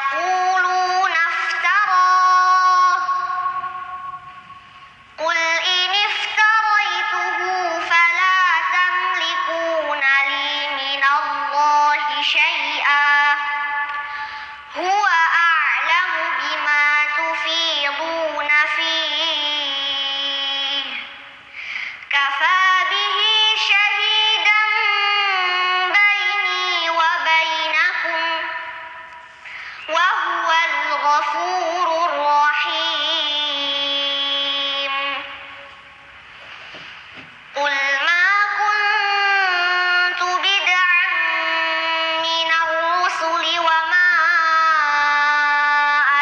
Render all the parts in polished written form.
يقولون افتراه قل إن افتريته فلا تملكون لي من الله شيئا هو أعلم بما تفيضون فيه كفى به شهيدا بيني وبينكم وهو الغفور الرحيم قل ما كنت بدعا من الرسل وما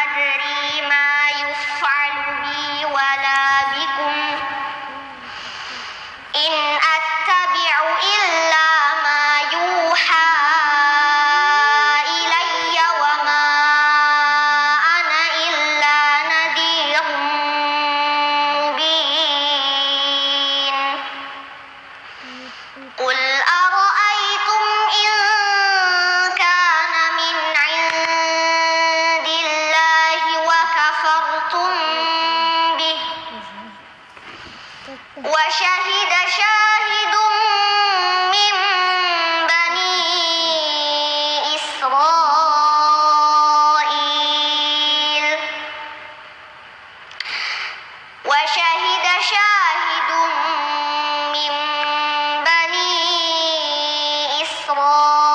أدري ما يفعل بي ولا بكم إن أتبع إلا ما يوحى إلي وما أنا إلا نذير مبين قل أرأيتم إن كان من عند الله وكفرتم به وشهد شاهد من بني إسرائيل وشهد شاهد من بني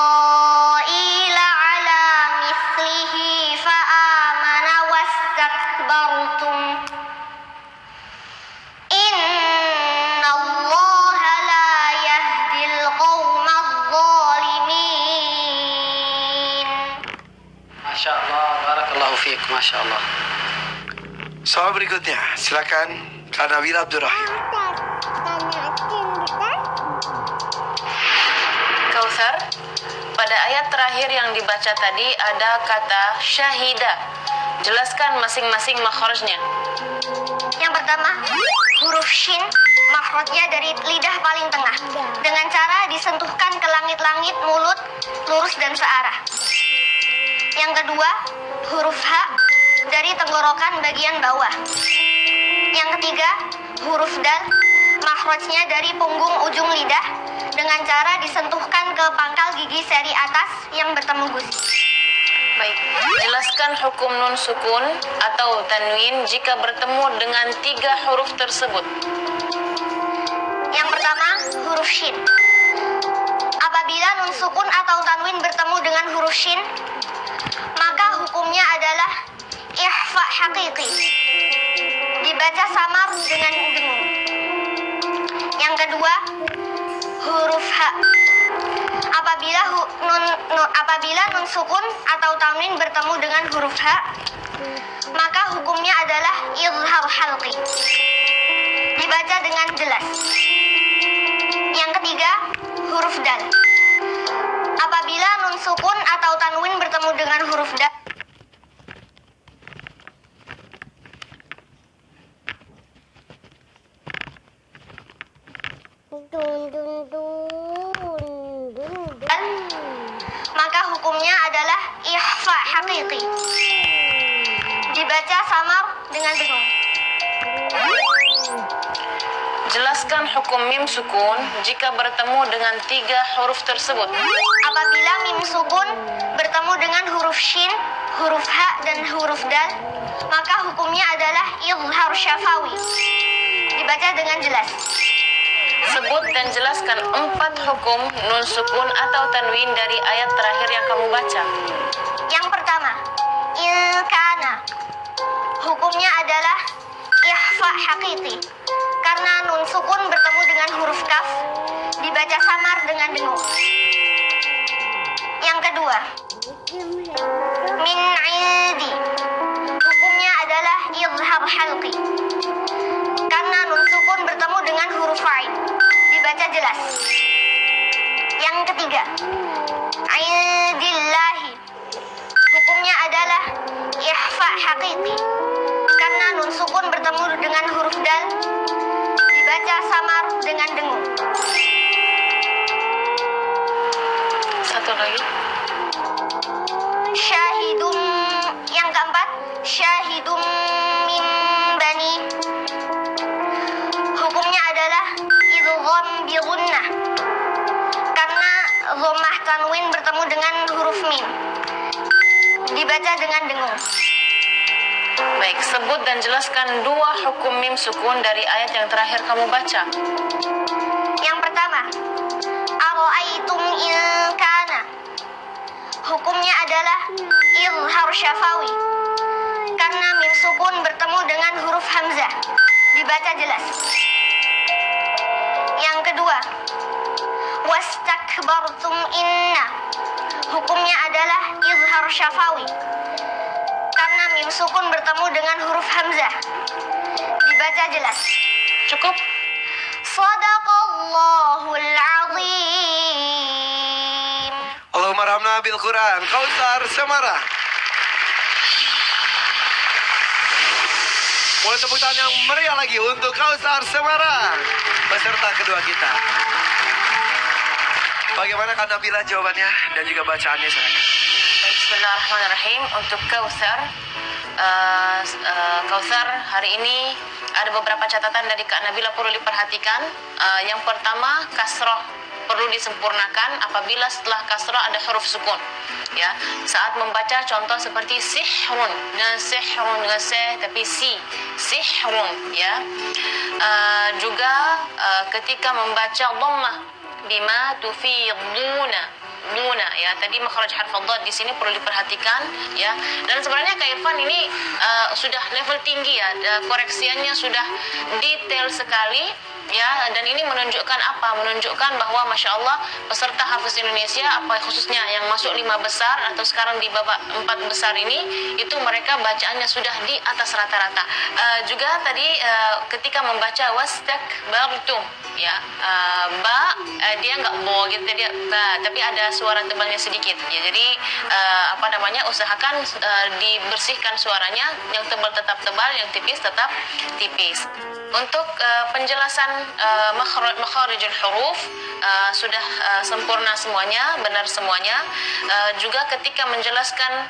إسرائيل على مثله فآمن واستكبرتم إن الله لا يهدي القوم الظالمين. Masya Allah, barakallahu fiik, Masya Allah. Soal berikutnya, silakan Kak Nabila Abdurrahim. Kautsar, pada ayat terakhir yang dibaca tadi ada kata syahida. Jelaskan masing-masing makhrajnya. Yang pertama, huruf shin makhrajnya dari lidah paling tengah dengan cara disentuhkan ke langit-langit mulut lurus dan searah. Yang kedua, huruf ha dari tenggorokan bagian bawah. Yang ketiga, huruf dal makhrajnya dari punggung ujung lidah dengan cara disentuhkan ke pangkal gigi seri atas yang bertemu gusi. Baik, jelaskan hukum nun sukun atau tanwin jika bertemu dengan 3 huruf tersebut. Yang pertama, huruf shin. Apabila nun sukun atau tanwin bertemu dengan huruf shin, maka hukumnya adalah ikhfa haqiqi. Dibaca samar dengan dengung. Yang kedua, huruf ha. Apabila nun sukun atau tanwin bertemu dengan huruf ha, maka hukumnya adalah izhar halqi. Dibaca dengan jelas. Yang ketiga, huruf dal. Apabila nun sukun atau tanwin bertemu dengan huruf dal, maka hukumnya adalah ikhfa haqiqi. Dibaca samar dengan dengung. Jelaskan hukum mim sukun jika bertemu dengan 3 huruf tersebut. Apabila mim sukun bertemu dengan huruf shin, huruf ha, dan huruf dal, maka hukumnya adalah izhar syafawi. Dibaca dengan jelas. Sebut dan jelaskan 4 hukum nun sukun atau tanwin dari ayat terakhir yang kamu baca. Yang pertama, ilkana. Hukumnya adalah ikhfa haqiqi. Karena nun sukun bertemu dengan huruf kaf, dibaca samar dengan dengung. Yang kedua, min indi. Hukumnya adalah izhar halqi. Karena nun sukun bertemu dengan huruf ain, dibaca jelas. Yang ketiga, indillahi. keempat, syahidum min bani. Hukumnya adalah idgham bi gunnah. Karena dhammah tanwin bertemu dengan huruf mim. Dibaca dengan dengung. Baik, sebut dan jelaskan dua hukum mim sukun dari ayat yang terakhir kamu baca. Yang pertama, ara'aitum in kana. Hukumnya adalah izhar syafawi. Karena mim sukun bertemu dengan huruf hamzah. Dibaca jelas. Yang kedua, wastakbartum inna. Hukumnya adalah izhar syafawi. Karena mim sukun bertemu dengan huruf hamzah. Dibaca jelas. Cukup? Sadaqallahul azim. Allahumma arhamna bil Quran. Kausar Semarang. Boleh tepuk tangan yang meriah lagi untuk Kausar Semarang, peserta kedua kita. Bagaimana Kak Nabila jawabannya dan juga bacaannya silakan. Bismillahirrahmanirrahim. Untuk Kausar, Kausar hari ini ada beberapa catatan dari Kak Nabila perlu diperhatikan. Yang pertama, kasroh perlu disempurnakan apabila setelah kasroh ada huruf sukun. Ya, saat membaca contoh seperti sihrun dengan sihrun dengan tapi sihrun, ya. Juga ketika membaca dhammah bima tufiduna, ya, tadi makhraj harf dhad di sini perlu diperhatikan, ya. Dan sebenarnya Kak Irfan ini sudah level tinggi, ya, koreksiannya sudah detail sekali, ya. Dan ini menunjukkan apa? Menunjukkan bahwa Masya Allah peserta Hafiz Indonesia, apa khususnya yang masuk 5 besar atau sekarang di babak 4 besar ini, itu mereka bacaannya sudah di atas rata-rata. Juga tadi ketika membaca wastakbartum, ya, dia nggak bo gitu, dia ba, tapi ada suara tebalnya sedikit, ya. Jadi usahakan dibersihkan suaranya, yang tebal tetap tebal, yang tipis tetap tipis. Untuk penjelasan makharijul huruf sudah sempurna semuanya, benar semuanya. Juga ketika menjelaskan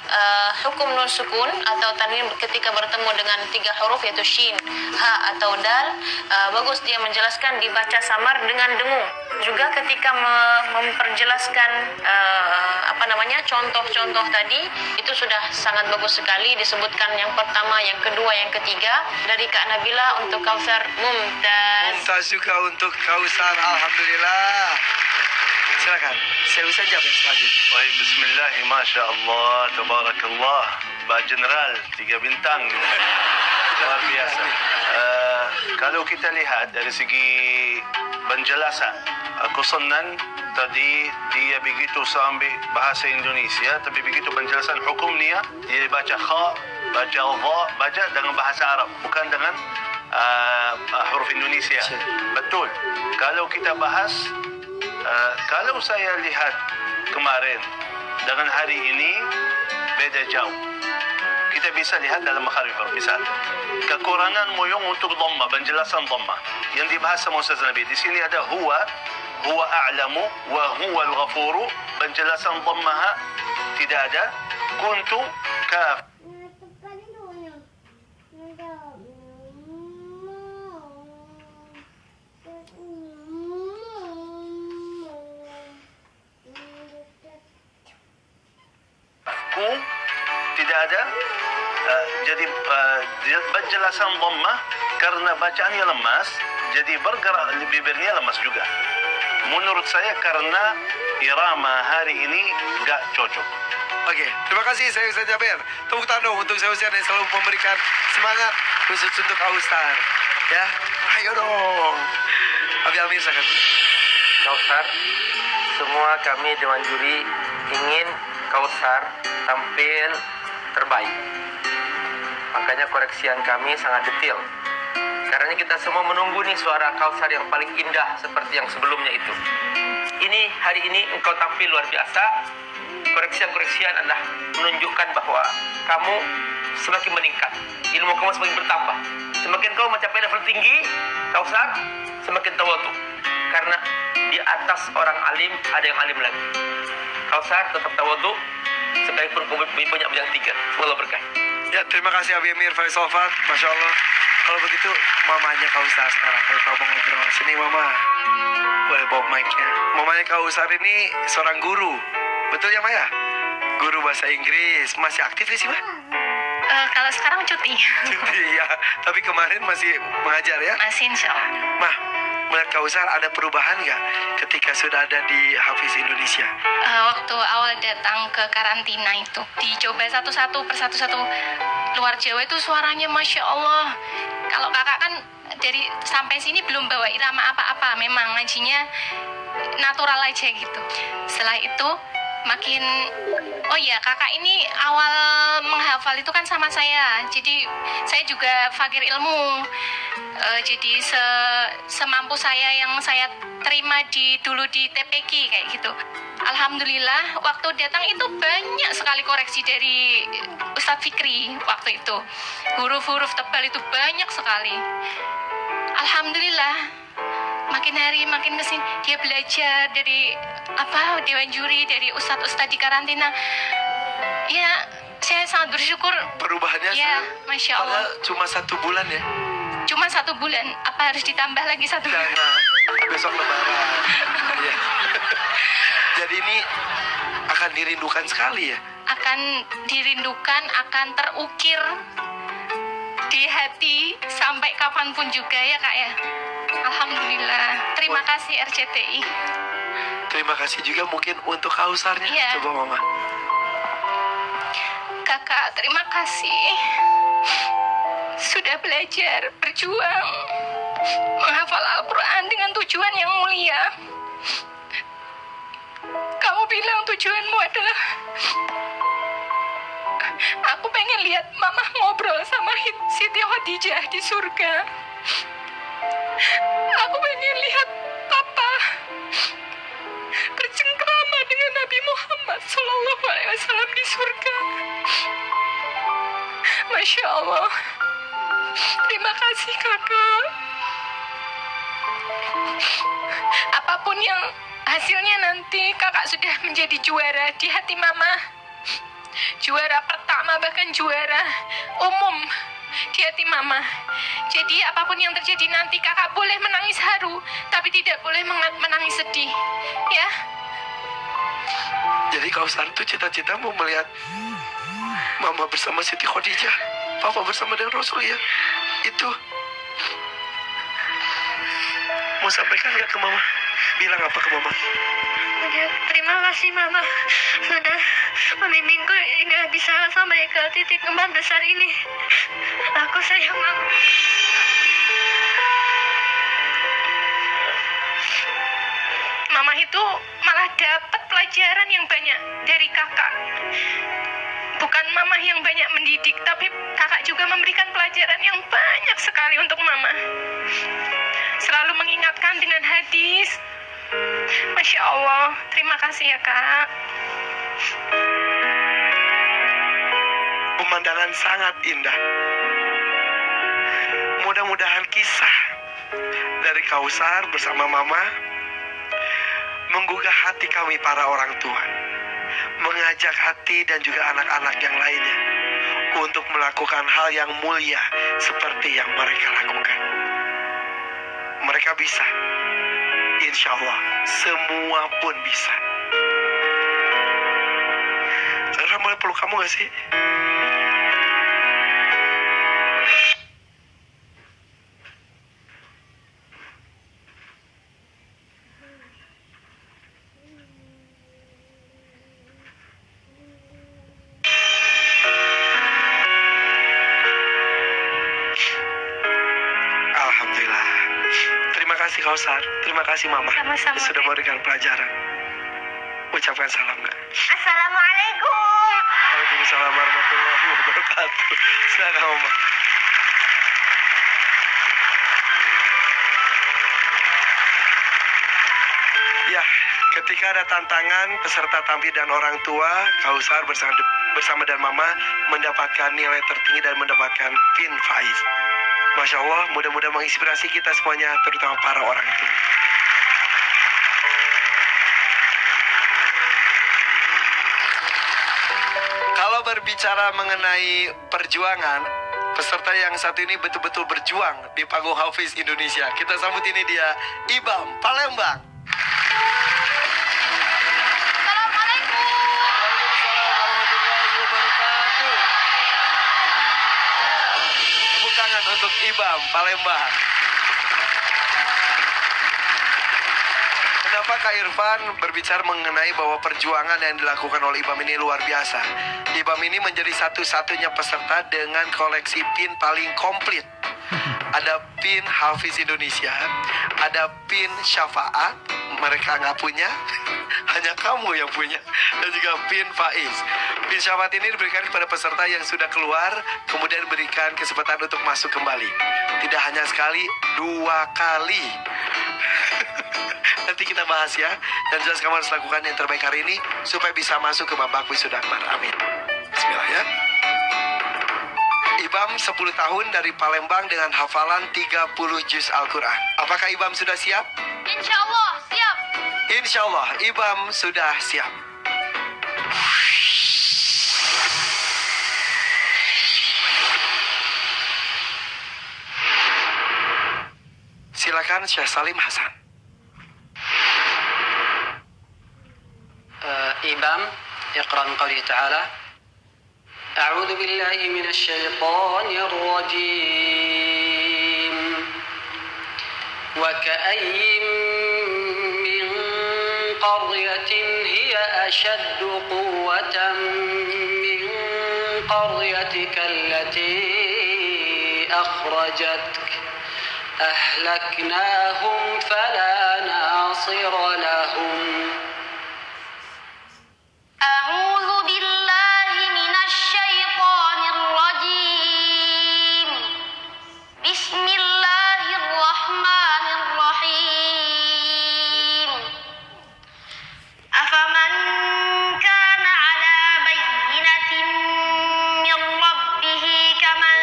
hukum nun sukun atau tanwin ketika bertemu dengan 3 huruf yaitu shin, ha atau dal, bagus dia menjelaskan dibaca samar dengan dengung. Juga ketika memperjelaskan contoh-contoh tadi, itu sudah sangat bagus sekali disebutkan yang pertama, yang kedua, yang ketiga dari Kak Nabila. Untuk Kausar mumtaz. Mumtaz juga untuk Kausar, alhamdulillah. Silakan, saya usah jawab yang selanjutnya. Baik, bismillah, masya Allah, tabarakallah. Mbak General 3 bintang, luar biasa. Kalau kita lihat dari segi penjelasan, aku senang tadi dia begitu sambil bahasa Indonesia, tapi begitu penjelasan hukumnya dia baca kha, baca dha, baca dengan bahasa Arab, bukan dengan huruf Indonesia. Betul. Kalau kita bahas, kalau saya lihat kemarin dengan hari ini beda jauh. Kita bisa lihat dalam makharij huruf. Misal, kekurangan moyong untuk dhamma, penjelasan dhamma yang dibahas sama Ustaz Nabi. Di sini ada huwa a'lamu wa huwa al-ghafuru, penjelasan dhammaha tidak ada. Kuntu kaf. Tidak ada. Jadi penjelasan dhammah karena bacaannya lemas, jadi bergerak bibirnya lemas juga. Menurut saya karena irama hari ini gak cocok. Oke, terima kasih saya Ustaz Jabir. Tepuk tangan untuk saya Ustaz yang selalu memberikan semangat khusus untuk Kausar. Ya, ayo dong. Abi Amir silakan. Kausar, semua kami Dewan Juri ingin Kausar tampil terbaik. Makanya koreksian kami sangat detail. Karena kita semua menunggu nih suara Kausar yang paling indah seperti yang sebelumnya itu. Ini hari ini engkau tampil luar biasa. Koreksian adalah menunjukkan bahwa kamu semakin meningkat, ilmu kamu semakin bertambah. Semakin kau mencapai level tinggi, Kausar, semakin tawadhu. Karena di atas orang alim ada yang alim lagi. Kausar tetap tawadhu, supaya perut kamu lebih banyak yang 3. Semoga berkah. Ya, terima kasih Abi Amir Faisal Fat. Masya Allah. Kalau begitu, mamanya Kak Ustaz sekarang. Kalau kau mau ngobrol, sini mama. Boleh bawa mic-nya. Mamanya Kak Ustaz ini seorang guru. Betul ya, Maya? Guru bahasa Inggris. Masih aktif ya sih, Ma? Kalau sekarang cuti. Iya, tapi kemarin masih mengajar ya? Masih insya Allah. Mah, melihat Kak Ustaz ada perubahan nggak ketika sudah ada di Hafiz Indonesia? Waktu awal datang ke karantina itu, dicoba satu-satu persatu-satu. Luar Jawa itu suaranya Masya Allah. Kalau kakak kan dari sampai sini belum bawa irama apa-apa. Memang ngajinya natural aja gitu. Setelah itu makin, oh iya kakak ini awal menghafal itu kan sama saya. Jadi saya juga fakir ilmu. Jadi semampu saya yang saya terima dulu di TPQ kayak gitu. Alhamdulillah waktu datang itu banyak sekali koreksi dari Ustadz Fikri waktu itu. Huruf-huruf tebal itu banyak sekali. Alhamdulillah makin hari makin kesini dia belajar dari dewan juri, dari ustadz-ustadz di karantina. Ya saya sangat bersyukur. Perubahannya Ya Masya Allah. padahal cuma 1 bulan ya? Cuma 1 bulan, apa harus ditambah lagi 1 bulan? Jangan, besok lebaran. Iya. Jadi ini akan dirindukan sekali ya? Akan dirindukan, akan terukir di hati sampai kapanpun juga ya kak ya. Alhamdulillah. Terima kasih RCTI. Terima kasih juga mungkin untuk kausarnya. Iya. Coba mama. Kakak terima kasih sudah belajar, berjuang menghafal Al-Quran dengan tujuan yang mulia. Kamu bilang tujuanmu adalah aku pengen lihat mama ngobrol sama Siti Khadijah di surga. Aku pengen lihat papa bercengkrama dengan Nabi Muhammad SAW di surga. Masya Allah. Terima kasih kakak. Apapun yang hasilnya nanti kakak sudah menjadi juara di hati mama. Juara pertama bahkan juara umum di hati mama. Jadi apapun yang terjadi nanti kakak boleh menangis haru, tapi tidak boleh menangis sedih. Ya. Jadi kausar itu cita-cita mau melihat mama bersama Siti Khadijah, papa bersama dengan Rasul ya. Itu mau sampaikan nggak ke mama? Bilang apa ke mama? Terima kasih mama sudah membimbingku hingga bisa sampai ke titik kembang besar ini. Aku sayang mama. Mama itu malah dapat pelajaran yang banyak dari kakak. Bukan mama yang banyak mendidik, tapi kakak juga memberikan pelajaran yang banyak sekali untuk mama. Selalu mengingatkan dengan hadis. Masya Allah, terima kasih ya kak. Pemandangan sangat indah. Mudah-mudahan kisah dari Kausar bersama mama menggugah hati kami para orang tua, mengajak hati dan juga anak-anak yang lainnya untuk melakukan hal yang mulia seperti yang mereka lakukan. Mereka bisa, insya Allah, semua pun bisa. Rara boleh peluk kamu gak sih? Alhamdulillah. Terima kasih Kausar. Terima kasih Mama. Sama-sama. Sudah memberikan pelajaran. Ucapkan salam gak? Assalamualaikum. Waalaikumsalam warahmatullahi wabarakatuh. Silakan Mama. Ya, ketika ada tantangan peserta tampil dan orang tua, Kausar bersama dan Mama mendapatkan nilai tertinggi dan mendapatkan pin Faiz. Masya Allah, mudah-mudahan menginspirasi kita semuanya, terutama para orang tua. berbicara mengenai perjuangan, peserta yang satu ini betul-betul berjuang di panggung Hafiz Indonesia. Kita sambut ini dia, Ibam Palembang. Assalamualaikum. Waalaikumsalam warahmatullahi wabarakatuh. Tepuk tangan untuk Ibam Palembang. Kenapa Kak Irfan berbicara mengenai bahwa perjuangan yang dilakukan oleh Ibam ini luar biasa? Ibam ini menjadi satu-satunya peserta dengan koleksi pin paling komplit. Ada pin Hafiz Indonesia, ada pin Syafaat, mereka nggak punya, hanya kamu yang punya, dan juga pin Faiz. Pin Syafaat ini diberikan kepada peserta yang sudah keluar, kemudian diberikan kesempatan untuk masuk kembali. Tidak hanya sekali, 2 kali. Nanti kita bahas ya. Dan jelas kamu harus lakukan yang terbaik hari ini supaya bisa masuk ke babak wisuda akbar. Amin. Bismillah ya. Ibam 10 tahun dari Palembang dengan hafalan 30 juz Al-Quran. Apakah Ibam sudah siap? Insya Allah siap. Insya Allah Ibam sudah siap. Silakan Syekh Salim Hasan. إمام اقرأ من قوله تعالى أعوذ بالله من الشيطان الرجيم وكأي من قرية هي أشد قوة من قريتك التي أخرجتك أهلكناهم فلا ناصر لهم أعوذ بالله من الشيطان الرجيم. بسم الله الرحمن الرحيم. أفمن كان على بينة من ربه كمن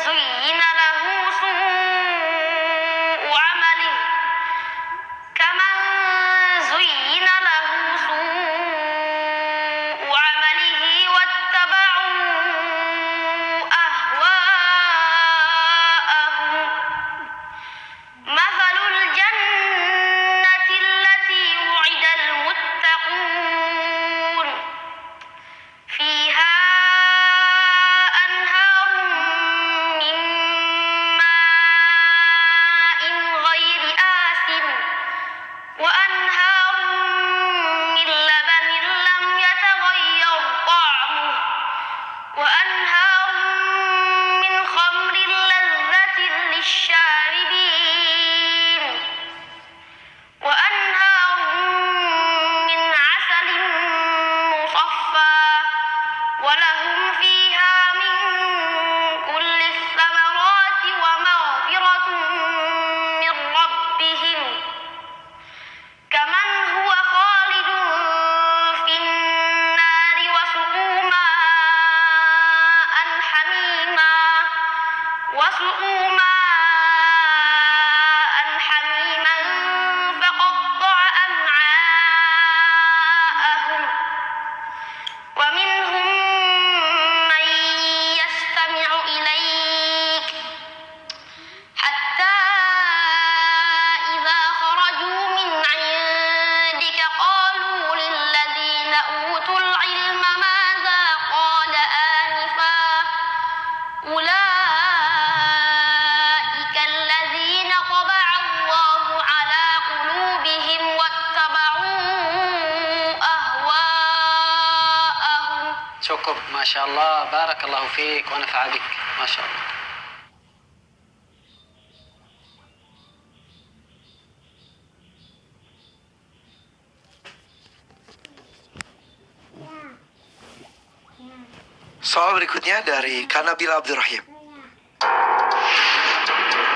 زين له سوء عمله واتبعوا أهواءهم. مثل الجنة التي وعد المتقون فيها أنهار من ماء غير آسن وأنهار من لبن لم يتغير طعمه وأنهار من خمر لذة للشاربين وأنهار من عسل مصفى ولهم فيها من كل الثمرات ومغفرة من ربهم كمن هو خالد في النار وسقوا ماء حميما فقطع أمعاءهم ومنهم من يستمع إليك حتى إذا خرجوا من عندك قالوا للذين أوتوا العلم ماذا قال آنفا أولئك الذين طبع الله على قلوبهم واتبعوا أهواءهم. cukup Masya Allah barakallahu fiik wa nafa'a bik Masya Allah. Soal berikutnya dari Kanabila Abdurrahim.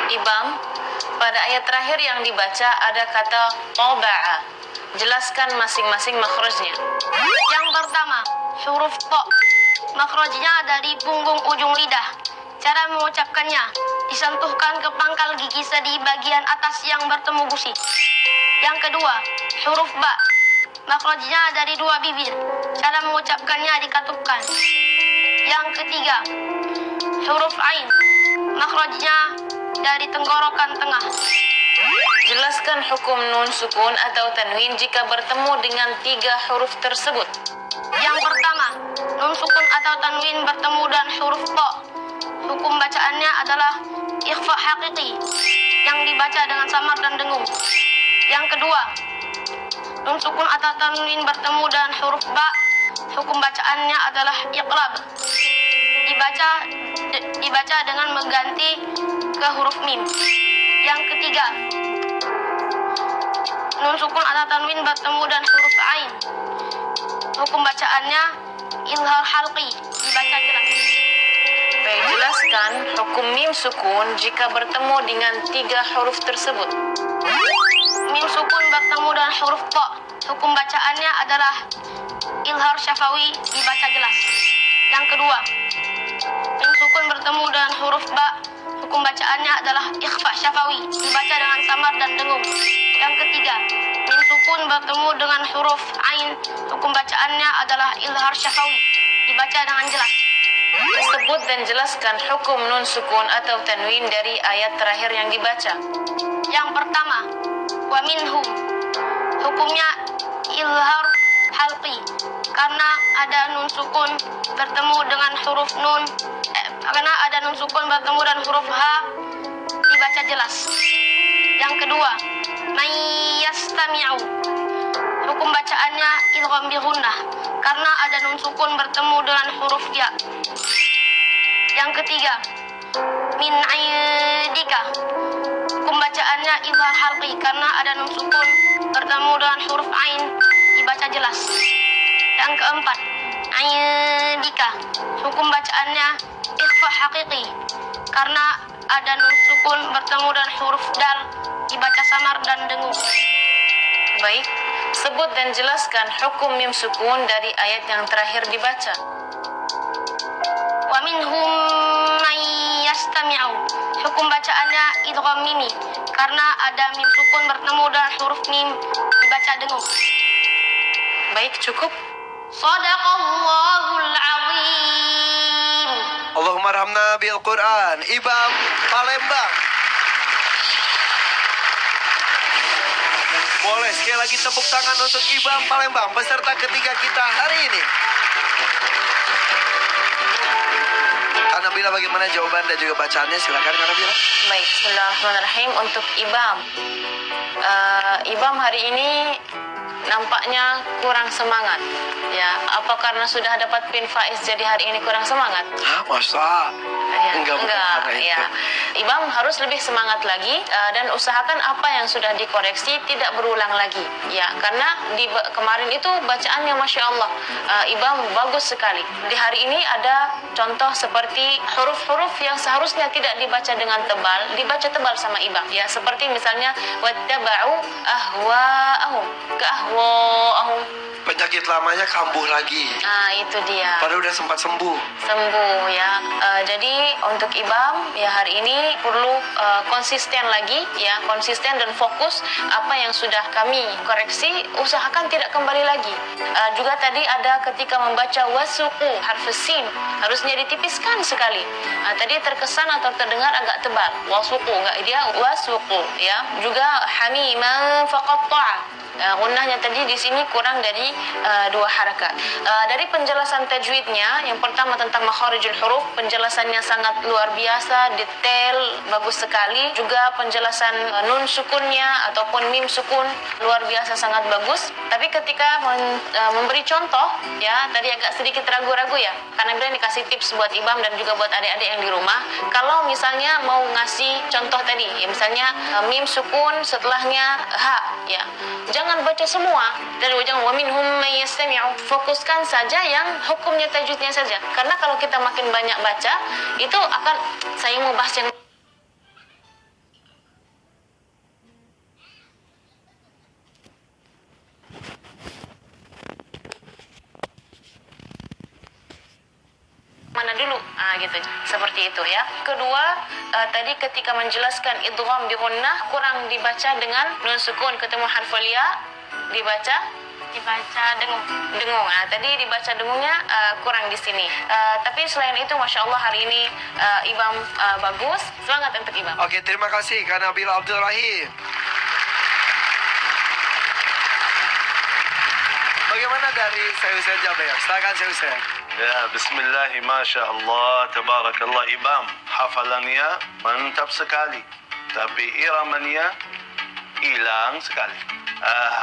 Ibam, pada ayat terakhir yang dibaca ada kata taba'a. Jelaskan masing-masing makhrajnya. Yang pertama, huruf to. Makhrajnya ada di punggung ujung lidah. Cara mengucapkannya, disentuhkan ke pangkal gigi di bagian atas yang bertemu gusi. Yang kedua, huruf ba. Makhrajnya ada di 2 bibir. dalam mengucapkannya dikatupkan. Yang ketiga, huruf ain, makhrajnya dari tenggorokan tengah. Jelaskan hukum nun sukun atau tanwin jika bertemu dengan 3 huruf tersebut. Yang pertama, nun sukun atau tanwin bertemu dengan huruf ta. Hukum bacaannya adalah ikhfa hakiki yang dibaca dengan samar dan dengung. Yang kedua, nun sukun atau tanwin bertemu dengan huruf ba. Hukum bacaannya adalah iqlab. Dibaca dengan mengganti ke huruf mim. Yang ketiga, nun sukun atau tanwin bertemu dengan huruf ain. Hukum bacaannya izhar halqi, dibaca jelas. Baik, jelaskan hukum mim sukun jika bertemu dengan 3 huruf tersebut. Mim sukun bertemu dengan huruf ta. Hukum bacaannya adalah izhar syafawi, dibaca jelas. Yang kedua, mim sukun bertemu dengan huruf ba. Hukum bacaannya adalah ikhfa syafawi, dibaca dengan samar dan dengung. Yang ketiga, mim sukun bertemu dengan huruf ain. Hukum bacaannya adalah izhar syafawi, dibaca dengan jelas. Sebut dan jelaskan hukum nun sukun atau tanwin dari ayat terakhir yang dibaca. Yang pertama, wa minhum. Hukumnya izhar halqi karena ada nun sukun bertemu dengan huruf nun. Karena ada nun sukun bertemu dengan huruf ha, dibaca jelas. Yang kedua, may yastami'u. Hukum bacaannya idgham bi ghunnah karena ada nun sukun bertemu dengan huruf ya. Yang ketiga, min indika. Hukum bacaannya izhar halqi karena ada nun sukun bertemu dengan huruf ain, dibaca jelas. Yang keempat, indika. Hukum bacaannya ikhfa haqiqi karena ada nun sukun bertemu dengan huruf dal, dibaca samar dan dengung. Baik, sebut dan jelaskan hukum mim sukun dari ayat yang terakhir dibaca. Wa minhum may yastami'u. Hukum bacaannya idgham mimi karena ada mim sukun bertemu dengan huruf mim, dibaca dengung. Baik, cukup. Shadaqallahul azim. Allahumma arhamna bil Quran. Ibam Palembang. Boleh sekali lagi tepuk tangan untuk Ibam Palembang, peserta ketiga kita hari ini. Kanabila, bagaimana jawaban dan juga bacaannya? Silakan Kanabila. Baik, bismillahirrahmanirrahim. Untuk Ibam, Ibam hari ini nampaknya kurang semangat. Ya, apa karena sudah dapat pin faiz jadi hari ini kurang semangat? Masa? Ya, Enggak. ya. Ibam harus lebih semangat lagi dan usahakan apa yang sudah dikoreksi tidak berulang lagi. Ya, karena kemarin itu bacaannya Masya Allah, Ibam bagus sekali. Di hari ini ada contoh seperti huruf-huruf yang seharusnya tidak dibaca dengan tebal, dibaca tebal sama Ibam. Ya, seperti misalnya wattaba'u ahwa'ahum, ahwa'ahum. Penyakit lamanya kambuh lagi. Itu dia. Padahal udah sempat sembuh Ya. Jadi untuk Ibam ya hari ini perlu konsisten lagi ya, konsisten dan fokus apa yang sudah kami koreksi, usahakan tidak kembali lagi. Juga tadi ada ketika membaca wasuqu harf sin harusnya ditipiskan sekali. Tadi terkesan atau terdengar agak tebal. Wasuqu enggak, dia wasuqu ya. Juga hamiman faqatta'a. Gunnahnya tadi di sini kurang dari 2 harakat. Dari penjelasan tajwidnya, yang pertama tentang makharijul huruf, penjelasannya sangat luar biasa, detail, bagus sekali. Juga penjelasan nun sukunnya ataupun mim sukun luar biasa sangat bagus. Tapi ketika memberi contoh, ya tadi agak sedikit ragu-ragu ya. Karena beliau dikasih tips buat Ibam dan juga buat adik-adik yang di rumah. Kalau misalnya mau ngasih contoh tadi, ya misalnya mim sukun setelahnya ha, ya. Jangan baca semua dari ujung wa minhum may yastami'u. Fokuskan saja yang hukumnya tajwidnya saja. Karena kalau kita makin banyak baca, itu akan saya mau bahas yang mana dulu, gitu, seperti itu ya. Kedua, tadi ketika menjelaskan idgham bi gunnah kurang dibaca dengan nun sukun ketemu harful ya, dibaca dibaca dengung. Dengung. Nah, tadi dibaca dengungnya kurang di sini. Tapi selain itu, masya Allah hari ini Ibam bagus. Semangat untuk Ibam. Oke, terima kasih Kak Nabil Abdul Rahim. Bagaimana dari Syekh Hussein Jaber? Silakan Syekh Hussein. Ya, bismillah, masya Allah, tabarakallah. Ibam, hafalannya mantap sekali. Tapi iramanya hilang sekali.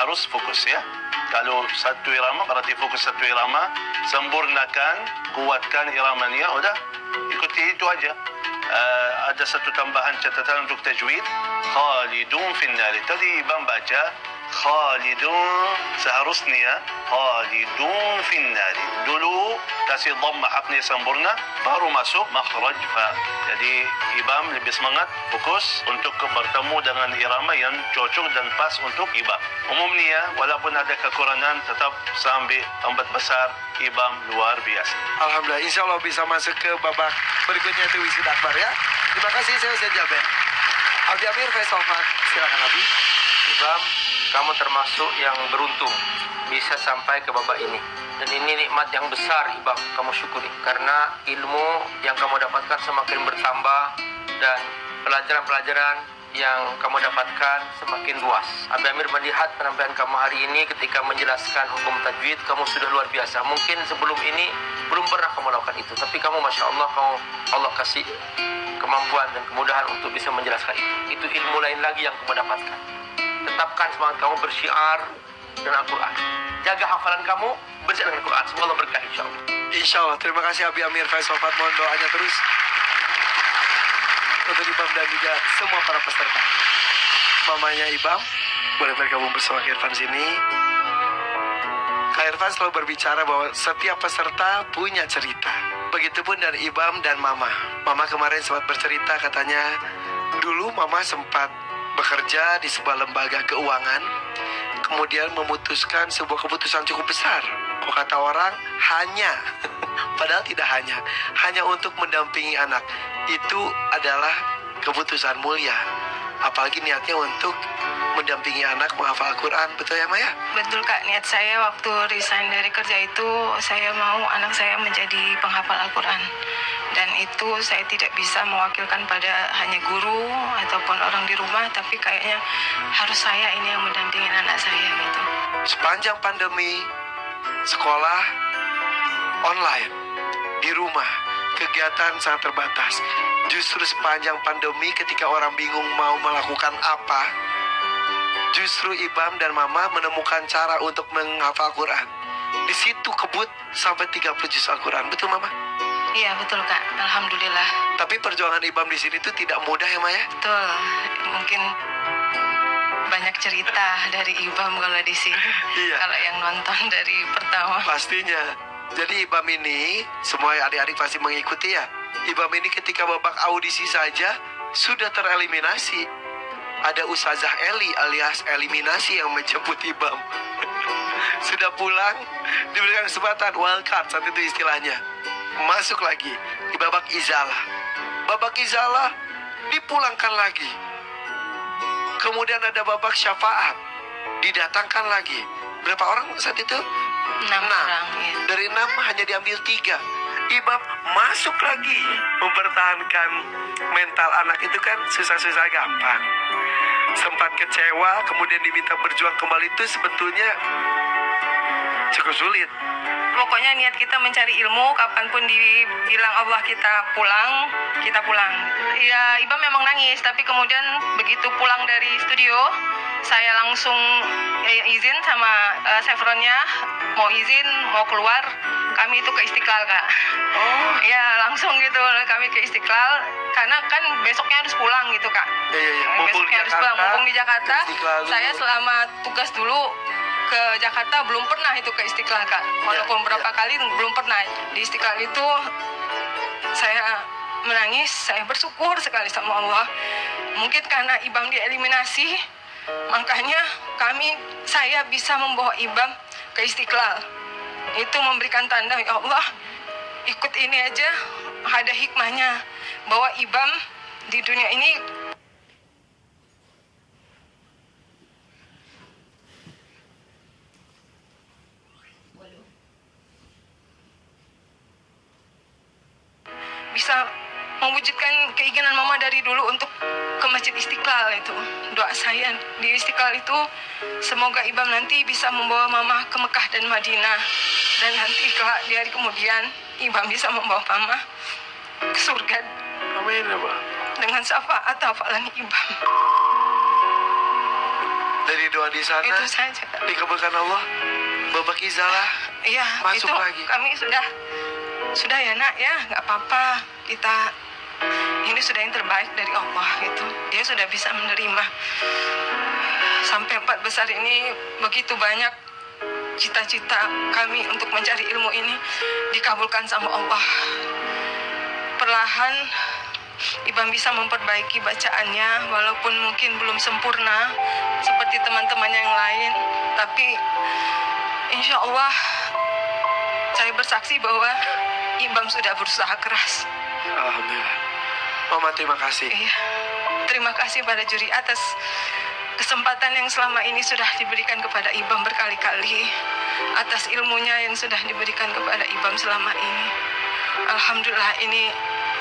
Harus fokus ya. Kalau satu irama, berarti fokus satu irama. Sempurnakan, kuatkan iramanya. Udah, ikuti itu aja. Ada satu tambahan catatan untuk tajwid. Khalidun finnari. Tadi Ibam baca Khalidun, seharusnya Khalidun finnari. Dulu kasih dhamma haknya sempurna, baru masuk makhraj fa. Jadi Ibam lebih semangat, fokus untuk bertemu dengan irama yang cocok dan pas untuk Ibam. Umumnya walaupun ada kekurangan, tetap sampai tempat besar Ibam luar biasa. Alhamdulillah, insya Allah bisa masuk ke babak berikutnya itu wisuda akbar ya. Terima kasih Syekh Hussein Jaber. Abi Amir Faisal Fak, silakan Abi. Ibam, kamu termasuk yang beruntung bisa sampai ke babak ini. Dan ini nikmat yang besar, Ibam, kamu syukuri. Karena ilmu yang kamu dapatkan semakin bertambah dan pelajaran-pelajaran yang kamu dapatkan semakin luas. Abi Amir melihat penampilan kamu hari ini ketika menjelaskan hukum tajwid, kamu sudah luar biasa. Mungkin sebelum ini belum pernah kamu lakukan itu, tapi kamu Masya Allah, Allah kasih kemampuan dan kemudahan untuk bisa menjelaskan itu. Itu ilmu lain lagi yang kamu dapatkan. Tetapkan semangat kamu bersyiar dengan Al-Quran. Jaga hafalan kamu bersyiar dengan Al-Quran. Semoga Allah berkah insya Allah. Insya Allah, terima kasih Abi Amir Faisal Fat. Mohon doanya terus untuk Ibam dan juga semua para peserta. Mamanya Ibam boleh bergabung bersama Kak Irfan sini. Kak Irfan selalu berbicara bahwa setiap peserta punya cerita. Begitupun dari Ibam dan Mama. Mama kemarin sempat bercerita, katanya dulu Mama sempat bekerja di sebuah lembaga keuangan, kemudian memutuskan sebuah keputusan cukup besar. Kok kata orang hanya, padahal tidak hanya untuk mendampingi anak. Itu adalah keputusan mulia. Apalagi niatnya untuk mendampingi anak menghafal Al-Quran. Betul ya Maya? Betul Kak, niat saya waktu resign dari kerja itu, saya mau anak saya menjadi penghafal Al-Quran. Dan itu saya tidak bisa mewakilkan pada hanya guru ataupun orang di rumah, tapi kayaknya harus saya ini yang mendampingin anak saya gitu. Sepanjang pandemi, sekolah online, di rumah, kegiatan sangat terbatas. Justru sepanjang pandemi ketika orang bingung mau melakukan apa, justru Ibam dan Mama menemukan cara untuk menghafal Al-Quran. Di situ kebut sampai 30 juz Al-Quran. Betul Mama? Iya betul Kak, alhamdulillah. Tapi perjuangan Ibam di sini tuh tidak mudah ya Maya? Betul, mungkin banyak cerita dari Ibam kalau di sini. Iya. Kalau yang nonton dari pertama. Pastinya. Jadi Ibam ini, semua adik-adik pasti mengikuti ya. Ibam ini ketika babak audisi saja sudah tereliminasi. Ada Ustazah Eli alias eliminasi yang menjemput Ibam. Sudah pulang, diberikan kesempatan wildcard, saat itu istilahnya. Masuk lagi di babak izalah. Babak izalah dipulangkan lagi. Kemudian ada babak syafaat, didatangkan lagi. Berapa orang saat itu? 6 orang ya. Dari 6 hanya diambil 3. Ibam masuk lagi. Mempertahankan mental anak itu kan susah-susah gampang. Sempat kecewa, kemudian diminta berjuang kembali, itu sebetulnya cukup sulit. Pokoknya niat kita mencari ilmu, kapanpun dibilang Allah kita pulang. Ya Ibam memang nangis, tapi kemudian begitu pulang dari studio, saya langsung izin sama Chevronnya, mau izin, mau keluar, kami itu ke Istiqlal Kak. Oh. Ya langsung gitu, kami ke Istiqlal, karena kan besoknya harus pulang gitu Kak. Iya. Besoknya harus pulang, mumpung di Jakarta, ke Istiqlal dulu. saya selama tugas dulu ke Jakarta belum pernah itu ke Istiqlal Kak. Walaupun berapa kali belum pernah. Di Istiqlal itu saya menangis, saya bersyukur sekali sama Allah. Mungkin karena Ibam dieliminasi, makanya saya bisa membawa Ibam ke Istiqlal. Itu memberikan tanda, ya Allah, ikut ini aja ada hikmahnya, bahwa Ibam di dunia ini bisa mewujudkan keinginan mama dari dulu untuk ke Masjid Istiqlal itu. Doa saya di Istiqlal itu semoga Ibam nanti bisa membawa mama ke Mekah dan Madinah, dan nanti kelak di hari kemudian Ibam bisa membawa mama ke surga. Amin ya Pak. Dengan syafaat hafalan Ibam. Dari doa di sana Itu saja. dikabulkan Allah. Babak izalah Iya, masuk itu lagi. kami sudah ya nak ya, nggak apa-apa, kita ini sudah yang terbaik dari Allah itu. Dia sudah bisa menerima. Sampai 4 besar ini begitu banyak cita-cita kami untuk mencari ilmu ini dikabulkan sama Allah. Perlahan Ibam bisa memperbaiki bacaannya, walaupun mungkin belum sempurna seperti teman-temannya yang lain, tapi insya Allah saya bersaksi bahwa Ibam sudah berusaha keras. Alhamdulillah. Mama terima kasih. Iya. Terima kasih pada juri atas kesempatan yang selama ini sudah diberikan kepada Ibam berkali-kali, atas ilmunya yang sudah diberikan kepada Ibam selama ini. Alhamdulillah, ini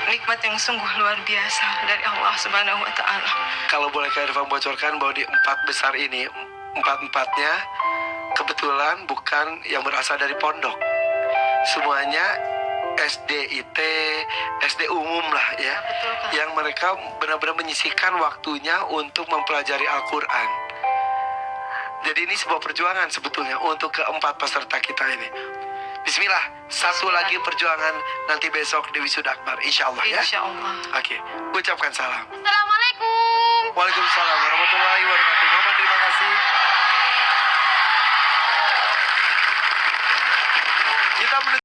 nikmat yang sungguh luar biasa dari Allah Subhanahu wa Ta'ala. Kalau boleh Kak Irfan bocorkan bahwa di 4 besar ini, 4-4-nya kebetulan bukan yang berasal dari pondok. Semuanya SDIT, SD umum lah ya. Betul, Kak. Yang mereka benar-benar menyisihkan waktunya untuk mempelajari Al-Quran. Jadi ini sebuah perjuangan sebetulnya untuk keempat peserta kita ini. Bismillah, satu lagi perjuangan nanti besok di Wisuda Akbar, insya Allah ya. Insya Allah. Oke, ucapkan salam. Assalamualaikum. Waalaikumsalam warahmatullahi wabarakatuh. Mama terima kasih. Kita